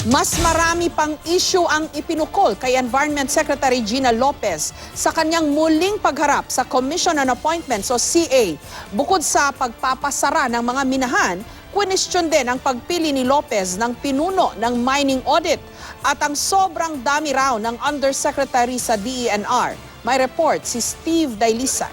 Mas marami pang issue ang ipinukol kay Environment Secretary Gina Lopez sa kanyang muling pagharap sa Commission on Appointments o CA. Bukod sa pagpapasara ng mga minahan, question din ang pagpili ni Lopez ng pinuno ng mining audit at ang sobrang dami raw ng Undersecretary sa DENR. May report si Steve Dailisan.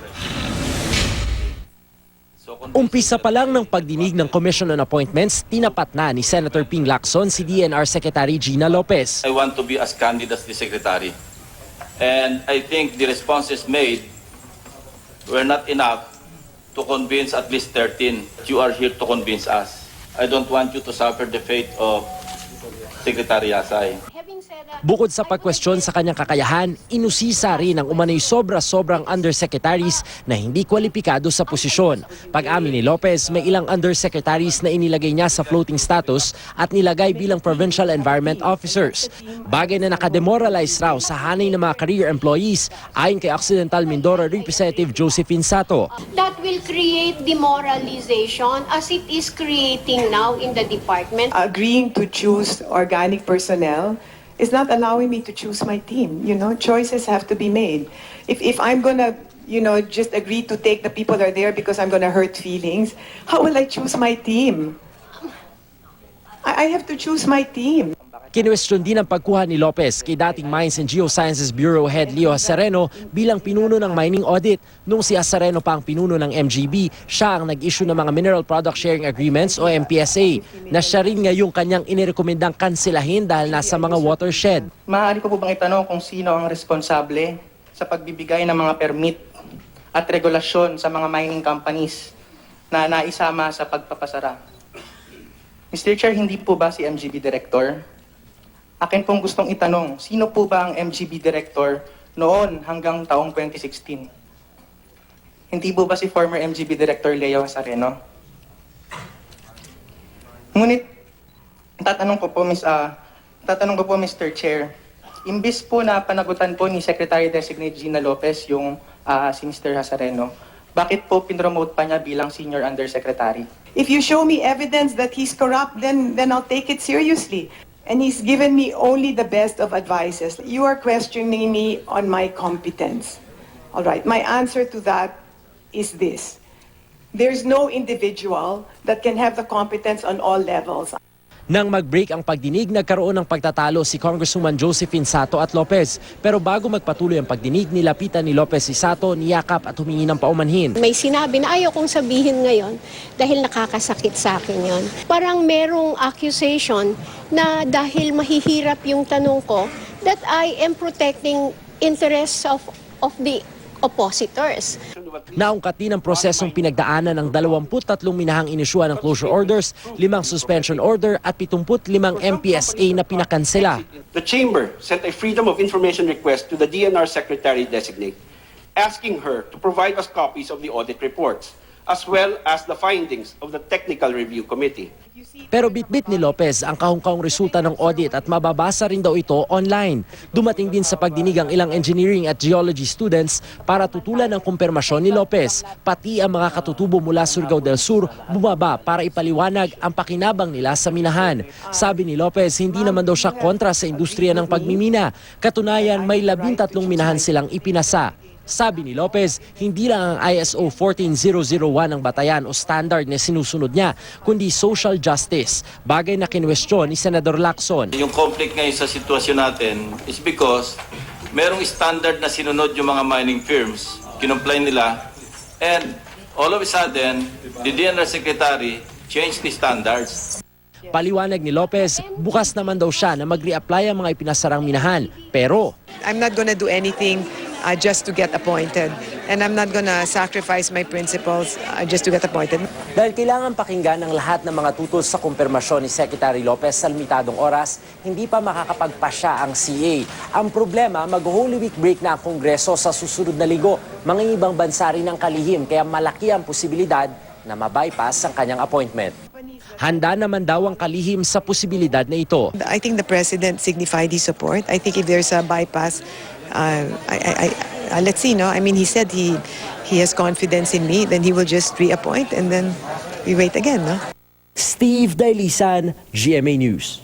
Umpisa pa lang ng pagdinig ng Commission on Appointments, tinapat na ni Senator Ping Lacson si DENR Secretary Gina Lopez. I want to be as candid as the Secretary. And I think the responses made were not enough to convince at least 13. You are here to convince us. I don't want you to suffer the fate of Secretary Yasay. Bukod sa pagkwestiyon sa kanyang kakayahan, inusisa rin ang umano'y sobra-sobrang undersecretaries na hindi kwalipikado sa posisyon. Pag-amin ni Lopez, may ilang undersecretaries na inilagay niya sa floating status at nilagay bilang provincial environment officers. Bagay na nakademoralize raw sa hanay ng mga career employees ayon kay Occidental Mindoro Representative Josephine Sato. That will create demoralization as it is creating now in the department. Agreeing to choose organic personnel is not allowing me to choose my team. You know, choices have to be made. If I'm gonna, just agree to take the people that are there because I'm gonna hurt feelings, how will I choose my team? I have to choose my team. Kinwestiyon din ang pagkuha ni Lopez kay dating Mines and Geosciences Bureau Head Leo Hasareno bilang pinuno ng mining audit. Nung si Hasareno pa ang pinuno ng MGB, siya ang nag-issue ng mga Mineral Product Sharing Agreements o MPSA na siya rin ngayong kanyang inirekomendang kansilahin dahil nasa mga watershed. Maaari ko po bang itanong kung sino ang responsable sa pagbibigay ng mga permit at regulasyon sa mga mining companies na naisama sa pagpapasara? Mr. Chair, hindi po ba si MGB Director? Akin pong gustong itanong, sino po ba ang MGB Director noon hanggang taong 2016? Hindi po ba si former MGB Director Leo Hasareno? Ngunit, tatanong ko po, Mr. Chair, imbis po na panagutan po ni Secretary-Designate Gina Lopez yung si Mr. Hasareno, bakit po pinromote pa niya bilang Senior Undersecretary? If you show me evidence that he's corrupt, then I'll take it seriously. And he's given me only the best of advices. You are questioning me on my competence. All right, my answer to that is this. There's no individual that can have the competence on all levels. Nang mag-break ang pagdinig, nagkaroon ng pagtatalo si Congresswoman Josephine Sato at Lopez. Pero bago magpatuloy ang pagdinig, nilapitan ni Lopez si Sato, niyakap at humingi ng paumanhin. May sinabi na ayaw kong sabihin ngayon dahil nakakasakit sa akin yon. Parang merong accusation na dahil mahihirap yung tanong ko that I am protecting interests of the oppositors. Naungkat din ang prosesong pinagdaanan ng 23 minahang inisyuhan ng closure orders, 5 suspension order at 75 MPSA na pinakansela. The Chamber sent a Freedom of Information request to the DNR Secretary-Designate, asking her to provide us copies of the audit reports, as well as the findings of the Technical Review Committee. Pero bitbit ni Lopez ang kahungkahong resulta ng audit at mababasa rin daw ito online. Dumating din sa pagdinig ang ilang engineering at geology students para tutulan ang kumpirmasyon ni Lopez. Pati ang mga katutubo mula Surigao del Sur bumaba para ipaliwanag ang pakinabang nila sa minahan. Sabi ni Lopez, hindi naman daw siya kontra sa industriya ng pagmimina. Katunayan, may 13 minahan silang ipinasa. Sabi ni Lopez, hindi lang ang ISO 14001 ang batayan o standard na sinusunod niya, kundi social justice, bagay na kinwestiyon ni Senador Lacson. Yung conflict ngayon sa sitwasyon natin is because merong standard na sinunod yung mga mining firms, kinomply nila, and all of a sudden, the DNR Secretary changed the standards. Paliwanag ni Lopez, bukas naman daw siya na mag-reapply ang mga ipinasarang minahan, pero I'm not gonna do anything just to get appointed. And I'm not gonna sacrifice my principles just to get appointed. dahil kailangan pakinggan ang lahat ng mga tutol sa kumpirmasyon ni Secretary Lopez sa limitadong oras, hindi pa makakapagpasya ang CA. Ang problema, mag-Holy Week break na ang Kongreso sa susunod na linggo. Mga ibang bansa rin ang kalihim, kaya malaki ang posibilidad na mabypass ang kanyang appointment. Handa naman daw ang kalihim sa posibilidad na ito. I think the President signified his support. I think if there's a bypass, let's see, no? I mean, he said he has confidence in me, then he will just reappoint and then we wait again, no? Steve Dailisan, GMA News.